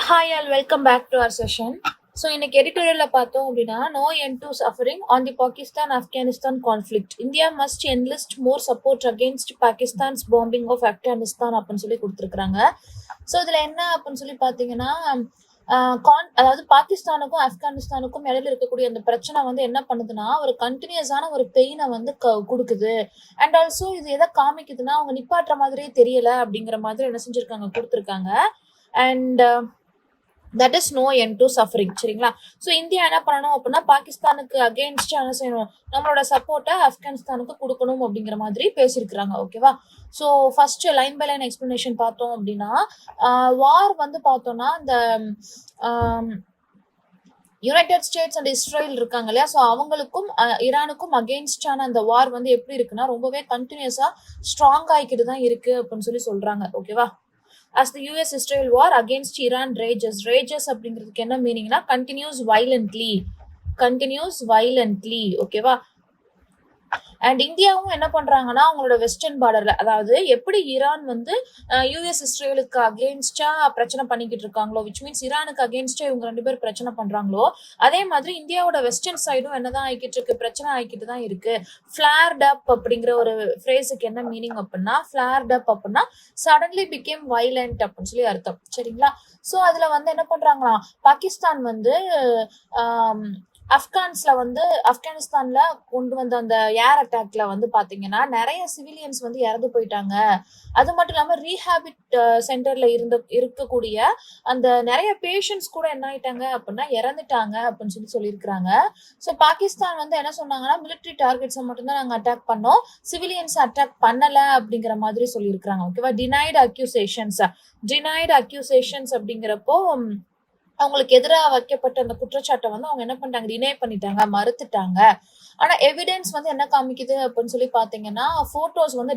Hi, all. Welcome back to our session. So இன்னைக்கு எடிட்டோரியலில் பார்த்தோம் அப்படின்னா no end to suffering on the Pakistan Afghanistan conflict India must enlist more support against Pakistan's bombing of Afghanistan அப்படின்னு சொல்லி கொடுத்துருக்குறாங்க. So இதில் என்ன அப்படின்னு சொல்லி பார்த்தீங்கன்னா அதாவது பாகிஸ்தானுக்கும் ஆப்கானிஸ்தானுக்கும் இடையில இருக்கக்கூடிய அந்த பிரச்சனை வந்து என்ன பண்ணுதுன்னா ஒரு கண்டினியூஸான ஒரு பெயினை வந்து கொடுக்குது. அண்ட் ஆல்சோ இது எதை காமிக்குதுன்னா அவங்க நிப்பாட்டுற மாதிரியே தெரியல அப்படிங்கிற மாதிரி என்ன செஞ்சுருக்காங்க கொடுத்துருக்காங்க. And that is no end to suffering. சரிங்களா? ஸோ இந்தியா என்ன பண்ணணும் அப்படின்னா பாகிஸ்தானுக்கு அகெயின்ஸ்ட் என்ன செய்யணும், நம்மளோட சப்போர்ட்டை ஆப்கானிஸ்தானுக்கு கொடுக்கணும் அப்படிங்கிற மாதிரி பேசியிருக்கிறாங்க. ஓகேவா? So first line by line explanation பார்த்தோம் அப்படின்னா வார் வந்து பார்த்தோம்னா இந்த யுனைடெட் ஸ்டேட்ஸ் அண்ட் இஸ்ரேல் இருக்காங்க இல்லையா, ஸோ அவங்களுக்கும் ஈரானுக்கும் அகெயின்ஸ்டான அந்த வார் வந்து எப்படி இருக்குன்னா ரொம்பவே கண்டினியூஸா ஸ்ட்ராங் ஆகிக்கிட்டு தான் இருக்கு அப்படின்னு சொல்லி சொல்றாங்க. ஓகேவா? As the US-Israel war against Iran rages அப்படிங்கிறதுக்கு என்ன மீனிங்னா continues violently. ஓகேவா? அண்ட் இந்தியாவும் என்ன பண்றாங்கன்னா அவங்களோட வெஸ்டர்ன் பார்டர்ல, அதாவது எப்படி ஈரான் வந்து யூஎஸ் இஸ்ரேலுக்கு அகெயின்ஸ்டா பிரச்சனை பண்ணிக்கிட்டு இருக்காங்களோ, விச் மீன்ஸ் ஈரானுக்கு அகெயின்ஸ்டா இவங்க 2 பேர் பிரச்சனை பண்றாங்களோ, அதே மாதிரி இந்தியாவோட வெஸ்டர்ன் சைடும் என்னதான் ஆகிக்கிட்டு இருக்கு, பிரச்சனை ஆகிக்கிட்டு தான் இருக்கு. ஃபிளேர்ட் அப் அப்படிங்கிற ஒரு ஃப்ரேஸுக்கு என்ன மீனிங் அப்படின்னா, ஃபிளேர்ட் அப் அப்படின்னா சடன்லி பிகேம் வைலண்ட் அப்படின்னு சொல்லி அர்த்தம். சரிங்களா? ஸோ அதுல வந்து என்ன பண்றாங்களா, பாகிஸ்தான் வந்து ஆப்கானிஸ்தான்ல கொண்டு வந்த அந்த ஏர் அட்டாக்ல வந்து பாத்தீங்கன்னா நிறைய சிவிலியன்ஸ் வந்து இறந்து போயிட்டாங்க. அது மட்டும் இல்லாம ரீஹாபிட் சென்டர்ல இருக்கக்கூடிய அந்த நிறைய பேஷண்ட்ஸ் கூட என்ன ஆயிட்டாங்க அப்படின்னா இறந்துட்டாங்க அப்படின்னு சொல்லி சொல்லியிருக்கிறாங்க. ஸோ பாகிஸ்தான் வந்து என்ன சொன்னாங்கன்னா மிலிட்ரி டார்கெட்ஸை மட்டும்தான் நாங்க அட்டாக் பண்ணோம், சிவிலியன்ஸ் அட்டாக் பண்ணல அப்படிங்கிற மாதிரி சொல்லியிருக்கிறாங்க. ஓகேவா? டினைடு அக்யூசேஷன்ஸ் அப்படிங்கிறப்போ அவங்களுக்கு எதிராக வைக்கப்பட்ட அந்த குற்றச்சாட்டை வந்து அவங்க என்ன பண்ணிட்டாங்க, டினை பண்ணிட்டாங்க, மறுத்துட்டாங்க. ஆனா எவிடன்ஸ் வந்து என்ன காமிக்குது அப்படின்னு சொல்லி பாத்தீங்கன்னா போட்டோஸ் வந்து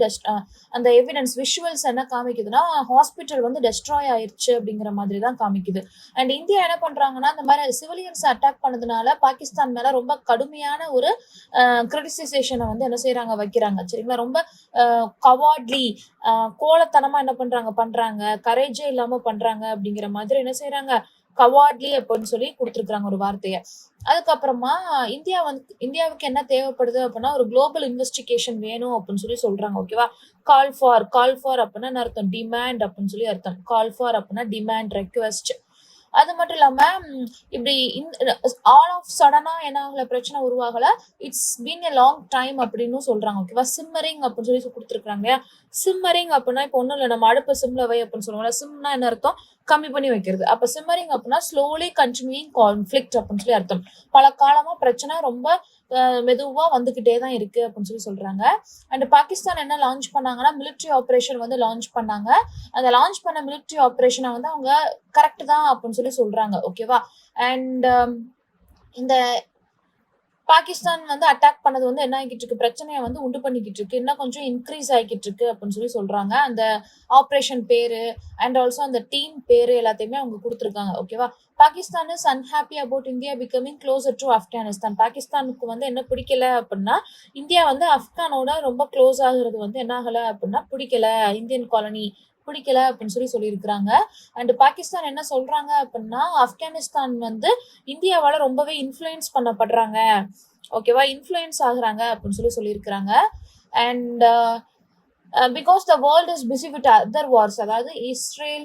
அந்த எவிடன்ஸ் விஷுவல்ஸ் என்ன காமிக்குதுன்னா ஹாஸ்பிட்டல் வந்து டெஸ்ட்ராய் ஆயிடுச்சு அப்படிங்கிற மாதிரி தான் காமிக்குது. அண்ட் இந்தியா என்ன பண்றாங்கன்னா இந்த மாதிரி சிவிலியன்ஸ் அட்டாக் பண்ணதுனால பாகிஸ்தான் மேல ரொம்ப கடுமையான ஒரு கிரிட்டிசைசேஷனை வந்து என்ன செய்யறாங்க, வைக்கிறாங்க. சரிங்களா? ரொம்ப கவார்ட்லி, கோலத்தனமா என்ன பண்றாங்க, கரேஜே இல்லாம பண்றாங்க அப்படிங்கிற மாதிரி என்ன செய்யறாங்க, கவார்ட்லி அப்படின்னு சொல்லி கொடுத்துருக்காங்க ஒரு வார்த்தையை. அதுக்கப்புறமா இந்தியாவுக்கு என்ன தேவைப்படுது அப்படின்னா ஒரு குளோபல் இன்வெஸ்டிகேஷன் வேணும் அப்படின்னு சொல்லி சொல்றாங்க. ஓகேவா? கால் ஃபார் அப்படின்னா அர்த்தம் டிமாண்ட் அப்படின்னு சொல்லி அர்த்தம். கால் ஃபார் அப்படின்னா டிமாண்ட், ரெக்வெஸ்ட். அது மட்டும் இல்லாம இப்படி ஆல் ஆஃப் சடனா என்ன ஆகல, பிரச்சனை உருவாகல, it's been a long time அப்படின்னு சொல்றாங்க. ஓகேவா? சிம்மரிங் அப்படின்னு சொல்லி கொடுத்துருக்காங்க இல்லையா. சிம்மரிங் அப்படின்னா இப்போ ஒன்றும் இல்லை, நம்ம அடுப்பு சிம்ல வை அப்படின்னு சொல்லுவோம்ல. சிம்னா என்ன அர்த்தம், கம்மி பண்ணி வைக்கிறது. அப்ப சிம்மரிங் அப்படின்னா ஸ்லோலி கண்டினியூயிங் கான்ஃபிளிக்ட் அப்படின்னு சொல்லி அர்த்தம். பல காலமா பிரச்சனை ரொம்ப மெதுவா வந்துகிட்டே தான் இருக்கு அப்படின்னு சொல்லி சொல்றாங்க. அண்ட் பாகிஸ்தான் என்ன லான்ச் பண்ணாங்கன்னா மிலிட்ரி ஆப்ரேஷன் வந்து லான்ச் பண்ணாங்க. அந்த லான்ச் பண்ண மிலிட்ரி ஆப்ரேஷனை வந்து அவங்க கரெக்ட் தான் அப்படின்னு சொல்லி சொல்றாங்க. ஓகேவா? அண்ட் இந்த பாகிஸ்தான் வந்து அட்டாக் பண்ணது வந்து என்ன ஆகிட்டு இருக்கு, பிரச்சனையை வந்து உண்டு பண்ணிக்கிட்டு இருக்கு, இன்னும் கொஞ்சம் இன்க்ரீஸ் ஆகிக்கிட்டு இருக்கு அப்படின்னு சொல்லி சொல்றாங்க. அந்த ஆப்ரேஷன் பேரு அண்ட் ஆல்சோ அந்த டீம் பேரு எல்லாத்தையுமே அவங்க கொடுத்துருக்காங்க. ஓகேவா? Pakistan is unhappy about India becoming closer to Afghanistan. பாகிஸ்தானுக்கு வந்து என்ன பிடிக்கல அப்படின்னா இந்தியா வந்து ஆப்கானோட ரொம்ப க்ளோஸ் ஆகுறது வந்து என்ன ஆகல அப்படின்னா பிடிக்கல, இந்தியன் காலனி பிடிக்கல அப்படின்னு சொல்லி சொல்லியிருக்கிறாங்க. அண்ட் பாகிஸ்தான் என்ன சொல்றாங்க அப்படின்னா ஆப்கானிஸ்தான் வந்து இந்தியாவால ரொம்பவே இன்ஃப்ளூயன்ஸ் பண்ணப்படுறாங்க. ஓகேவா? இன்ஃப்ளூயன்ஸ் ஆகுறாங்க அப்படின்னு சொல்லி சொல்லியிருக்கிறாங்க. And because the world is busy with other Wars, அதாவது இஸ்ரேல்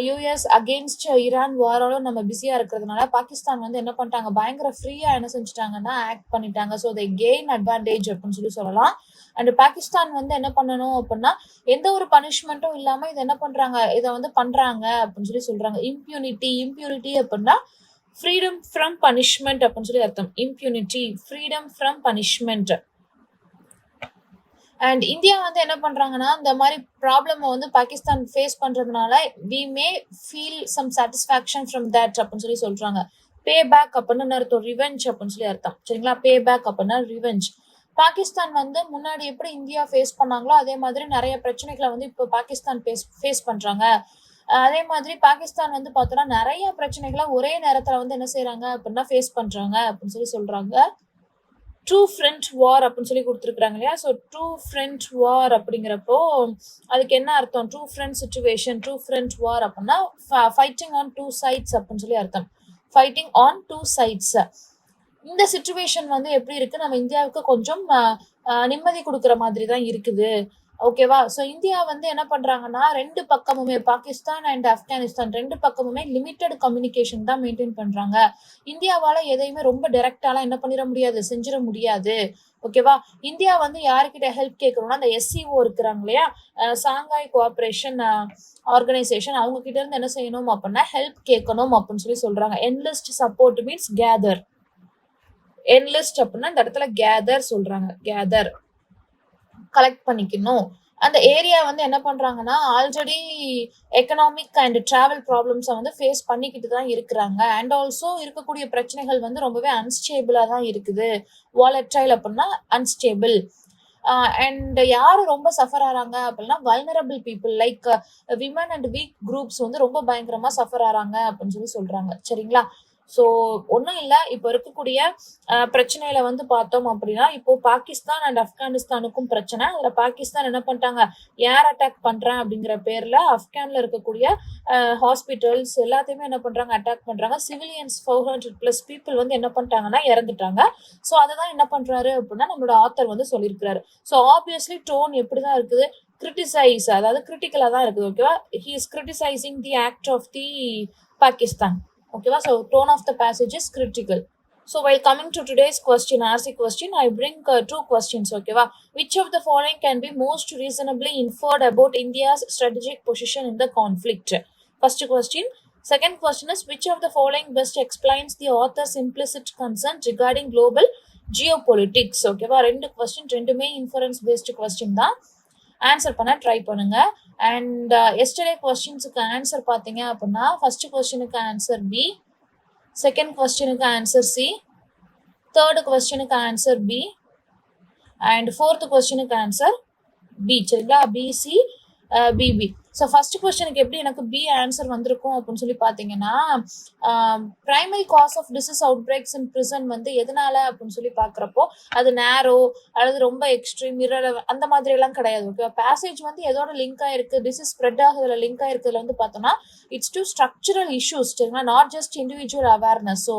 யூஎஸ் அகெயின்ஸ்ட் ஈரான் வாரோட நம்ம பிஸியா இருக்கிறதுனால பாகிஸ்தான் வந்து என்ன பண்ணிட்டாங்க, பயங்கர ஃப்ரீயா என்ன செஞ்சுட்டாங்கன்னா ஆக்ட் பண்ணிட்டாங்க. ஸோ தே கெயின் அட்வான்டேஜ் அப்படின்னு சொல்லி சொல்லலாம். அண்ட் பாகிஸ்தான் வந்து என்ன பண்ணணும் அப்படின்னா எந்த ஒரு பனிஷ்மெண்ட்டும் இல்லாம இதை என்ன பண்றாங்க, இதை வந்து பண்றாங்க அப்படின்னு சொல்லி சொல்றாங்க. இம்பியூனிட்டி அப்படின்னா ஃப்ரீடம் ஃப்ரம் பனிஷ்மெண்ட் அப்படின்னு சொல்லி அர்த்தம். Impunity, freedom from punishment. And India வந்து என்ன பண்றாங்கன்னா இந்த மாதிரி ப்ராப்ளம் வந்து பாகிஸ்தான் ஃபேஸ் பண்றதுனால we may feel some satisfaction from that அப்படின்னு சொல்லி சொல்றாங்க. பே பேக் அப்படின்னு அர்த்தம், ரிவெஞ்ச் அப்படின்னு சொல்லி அர்த்தம். சரிங்களா? பே பேக் அப்படின்னா ரிவெஞ்ச். பாகிஸ்தான் வந்து முன்னாடி எப்படி இந்தியா ஃபேஸ் பண்ணாங்களோ அதே மாதிரி நிறைய பிரச்சனைகளை வந்து இப்போ பாகிஸ்தான் ஃபேஸ் பண்றாங்க. அதே மாதிரி பாகிஸ்தான் வந்து பார்த்தோம்னா நிறைய பிரச்சனைகளை ஒரே நேரத்துல வந்து என்ன செய்யறாங்க அப்படின்னா ஃபேஸ் பண்றாங்க அப்படின்னு சொல்லி சொல்றாங்க. ட்ரூ ஃப்ரெண்ட் வார் அப்படின்னு சொல்லி கொடுத்துருக்காங்க இல்லையா. ஸோ ட்ரூ ஃப்ரெண்ட் வார் அப்படிங்கிறப்போ அதுக்கு என்ன அர்த்தம்? True friend situation, true friend war அப்படின்னா ஃபைட்டிங் ஆன் டூ சைட்ஸ் அப்படின்னு சொல்லி அர்த்தம். Fighting on two sides. இந்த சிச்சுவேஷன் வந்து எப்படி இருக்கு, நம்ம இந்தியாவுக்கு கொஞ்சம் நிம்மதி கொடுக்குற மாதிரி தான் இருக்குது. ஓகேவா. ஸோ இந்தியா வந்து என்ன பண்றாங்கன்னா ரெண்டு பக்கமுமே, பாகிஸ்தான் அண்ட் ஆப்கானிஸ்தான் ரெண்டு பக்கமுமே லிமிட்டட் கம்யூனிகேஷன் தான் மெயின்டைன் பண்றாங்க. இந்தியாவால எதையுமே ரொம்ப டைரக்டாலாம் என்ன பண்ணிட முடியாது, செஞ்சிட முடியாது. ஓகேவா. இந்தியா வந்து யாருக்கிட்ட ஹெல்ப் கேட்கணும்னா அந்த SCO இருக்கிறாங்க இல்லையா, சாங்காய் கோஆபரேஷன் ஆர்கனைசேஷன், அவங்க கிட்ட இருந்து என்ன செய்யணும் அப்படின்னா ஹெல்ப் கேட்கணும் அப்படின்னு சொல்லி சொல்றாங்க. Enlist support means gather. Enlist அப்படின்னா இந்த இடத்துல கேதர் சொல்றாங்க. கேதர் கலெக்ட் பண்ணிக்கணும். அந்த ஏரியா வந்து என்ன பண்றாங்கன்னா ஆல்ரெடி எக்கனாமிக் அண்ட் டிராவல் ப்ராப்ளம்ஸை வந்து ஃபேஸ் பண்ணிக்கிட்டு தான் இருக்கிறாங்க. அண்ட் ஆல்சோ இருக்கக்கூடிய பிரச்சனைகள் வந்து ரொம்பவே அன்ஸ்டேபிளா தான் இருக்குது. வாலட்டைல் அப்படின்னா அன்ஸ்டேபிள். அண்ட் யாரு ரொம்ப சஃபர் ஆறாங்க அப்படின்னா vulnerable people like women and week groups வந்து ரொம்ப பயங்கரமா சஃபர் ஆறாங்க அப்படின்னு சொல்லி சொல்றாங்க. சரிங்களா. ஸோ ஒன்றும் இல்லை, இப்போ இருக்கக்கூடிய பிரச்சனையில வந்து பார்த்தோம் அப்படின்னா இப்போ பாகிஸ்தான் அண்ட் ஆப்கானிஸ்தானுக்கும் பிரச்சனை. அதில் பாகிஸ்தான் என்ன பண்ணிட்டாங்க, ஏர் அட்டாக் பண்றேன் அப்படிங்கிற பேர்ல ஆப்கான்ல இருக்கக்கூடிய ஹாஸ்பிட்டல்ஸ் எல்லாத்தையுமே என்ன பண்றாங்க, அட்டாக் பண்றாங்க. சிவிலியன்ஸ் 400+ பீப்புள் வந்து என்ன பண்ணிட்டாங்கன்னா இறந்துட்டாங்க. ஸோ அதை தான் என்ன பண்றாரு அப்படின்னா நம்மளோட ஆத்தர் வந்து சொல்லியிருக்கிறாரு. ஸோ ஆப்வியஸ்லி டோன் எப்படிதான் இருக்குது, கிரிட்டிசைஸ், அதாவது கிரிட்டிக்கலா தான் இருக்குது. ஓகேவா. He is criticising the act of the Pakistan. Okay, so tone of the passage is critical. So while coming to today's question, RC question, I bring two questions. Okay, which of the following can be most reasonably inferred about India's strategic position in the conflict? First question. Second question is, which of the following best explains the author's implicit concern regarding global geopolitics? Okay, ரெண்டு question, ரெண்டுமே inference based question தான். Answer பண்ண try பண்ணுங்க. And yesterday கொஸ்டின்ஸுக்கு answer பார்த்தீங்க அப்படின்னா first கொஸ்டினுக்கு answer B, second கொஸ்டினுக்கு ஆன்சர் C, தேர்டு கொஸ்டினுக்கு ஆன்சர் B அண்ட் ஃபோர்த்து கொஸ்டினுக்கு ஆன்சர் B. சரிங்களா. BC BB. ஸோ ஃபர்ஸ்ட் கொஸ்டினுக்கு எப்படி எனக்கு B ஆன்சர் வந்திருக்கும் அப்படின்னு சொல்லி பார்த்தீங்கன்னா primary cause of disease outbreaks in prison வந்து எதனால அப்படின்னு சொல்லி பார்க்குறப்போ அது நேரோ அல்லது ரொம்ப எக்ஸ்ட்ரீம் அந்த மாதிரி எல்லாம் கிடையாது. ஓகே. பேசேஜ் வந்து எதோட லிங்க் ஆயிருக்கு, டிசீஸ் ஸ்ப்ரெட் ஆகுதுல லிங்க் ஆயிருக்குதுல வந்து பார்த்தோம்னா இட்ஸ் டு ஸ்ட்ரக்சரல் இஷ்யூஸ். சரிங்களா. Not just individual awareness. So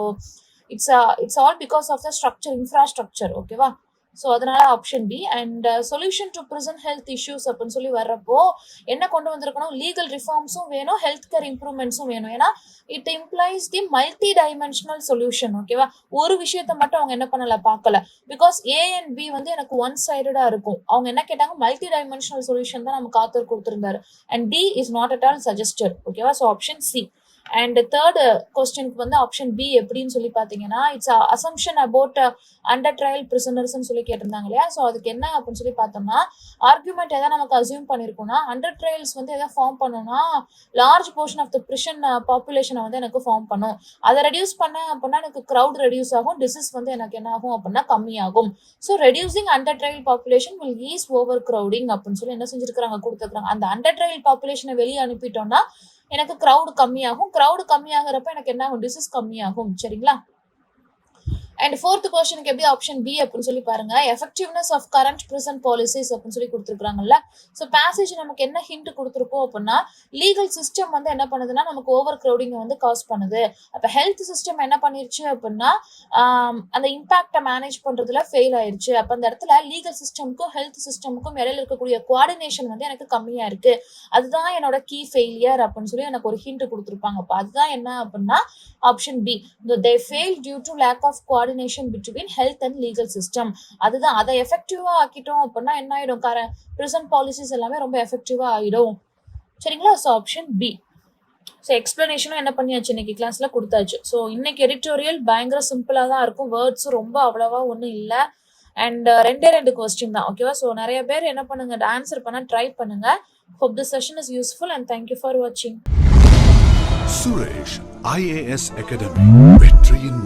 it's all because of the structure, infrastructure. ஓகேவா. ஸோ அதனால option B. And solution to prison health issues அப்படின்னு சொல்லி வர்றப்போ என்ன கொண்டு வந்திருக்கணும், லீகல் ரிஃபார்ம்ஸும் வேணும், ஹெல்த் கேர் இம்ப்ரூவ்மெண்ட்ஸும் வேணும். ஏன்னா it implies the multi dimensional solution. ஓகேவா. ஒரு விஷயத்த மட்டும் அவங்க என்ன பண்ணல, பார்க்கல. பிகாஸ் A and B வந்து எனக்கு ஒன் சைடடா இருக்கும். அவங்க என்ன கேட்டாங்க, மல்டி டைமென்ஷனல் சொல்யூஷன் தான் நமக்கு ஆத்தர் கொடுத்திருந்தாரு. And D is not at all suggested. ஓகேவா. So option C. And third கொஸ்டினுக்கு வந்து ஆப்ஷன் B எப்படின்னு சொல்லி பார்த்தீங்கன்னா it's assumption about under trial பிரிசனர்ஸ்ன்னு சொல்லி கேட்டிருந்தாங்க இல்லையா. ஸோ அதுக்கு என்ன அப்படின்னு சொல்லி பார்த்தோம்னா ஆர்குமெண்ட் எதாவது நமக்கு அசியூம் பண்ணியிருக்கோம்னா அண்டர் ட்ரையல்ஸ் வந்து எதாவது ஃபார்ம் பண்ணோம்னா large portion of the prison பாப்புலேஷனை வந்து எனக்கு ஃபார்ம் பண்ணும். அதை ரெடியூஸ் பண்ணேன் அப்படின்னா எனக்கு க்ரௌட் ரெடியூஸ் ஆகும், டிசீஸ் வந்து எனக்கு என்ன ஆகும் அப்படின்னா கம்மியாகும். So reducing under trial population will ease overcrowding அப்படின்னு சொல்லி என்ன செஞ்சிருக்கிறாங்க, கொடுத்துருக்காங்க. அந்த அண்டர் ட்ரையல் பாப்புலேஷனை வெளியே அனுப்பிட்டோம்னா எனக்கு க்ரௌடு கம்மியாகும். க்ரௌடு கம்மியாகிறப்ப எனக்கு என்ன ஆகும், டிசீஸ் கம்மியாகும். சரிங்களா. அண்ட் ஃபோர்த் கொஸ்டினுக்கு எப்படி ஆப்ஷன் B அப்படின்னு சொல்லி பாருங்க, effectiveness of current prison policies அப்படின்னு சொல்லி கொடுத்துருக்காங்கல்ல. ஸோ பேசேஜ் நமக்கு என்ன ஹிண்ட் கொடுத்துருக்கோம் அப்படின்னா லீகல் சிஸ்டம் வந்து என்ன பண்ணுதுன்னா நமக்கு ஓவர் க்ரௌடிங்கை வந்து காஸ் பண்ணுது. அப்போ ஹெல்த் சிஸ்டம் என்ன பண்ணிருச்சு அப்படின்னா அந்த இம்பாக்டை மேனேஜ் பண்றதுல ஃபெயில் ஆயிடுச்சு. அப்போ அந்த இடத்துல லீகல் சிஸ்டமுக்கும் ஹெல்த் சிஸ்டமுக்கும் இடையில இருக்கக்கூடிய கோஆர்டினேஷன் வந்து எனக்கு கம்மியா இருக்கு. அதுதான் என்னோட கீ ஃபெயிலியர் அப்படின்னு சொல்லி எனக்கு ஒரு ஹிண்ட் கொடுத்துருப்பாங்க. அப்போ அதுதான் என்ன அப்படின்னா option B. they fail due to lack of coordination between health and legal system. அதுதான் அதை எஃபெக்டிவா ஆக்கிட்டோம் அப்படின்னா என்ன ஆயிடும், பிரிசன் பாலிசிஸ் எல்லாமே ரொம்ப எஃபெக்டிவா ஆயிடும். சரிங்களா. So option B. ஸோ எக்ஸ்பிளனேஷனும் என்ன பண்ணியாச்சு, இன்னைக்கு கிளாஸ்ல கொடுத்தாச்சு. ஸோ இன்னைக்கு எடிட்டோரியல் பயங்கர சிம்பிளா தான் இருக்கும், வேர்ட்ஸும் ரொம்ப அவ்வளவா ஒன்றும் இல்லை. அண்ட் ரெண்டு கொஸ்டின் தான். ஓகேவா. ஸோ நிறைய பேர் என்ன பண்ணுங்க, ஆன்சர் பண்ண ட்ரை பண்ணுங்க. Hope this session is useful and thank you for watching. Suresh IAS Academy, வெற்றியின்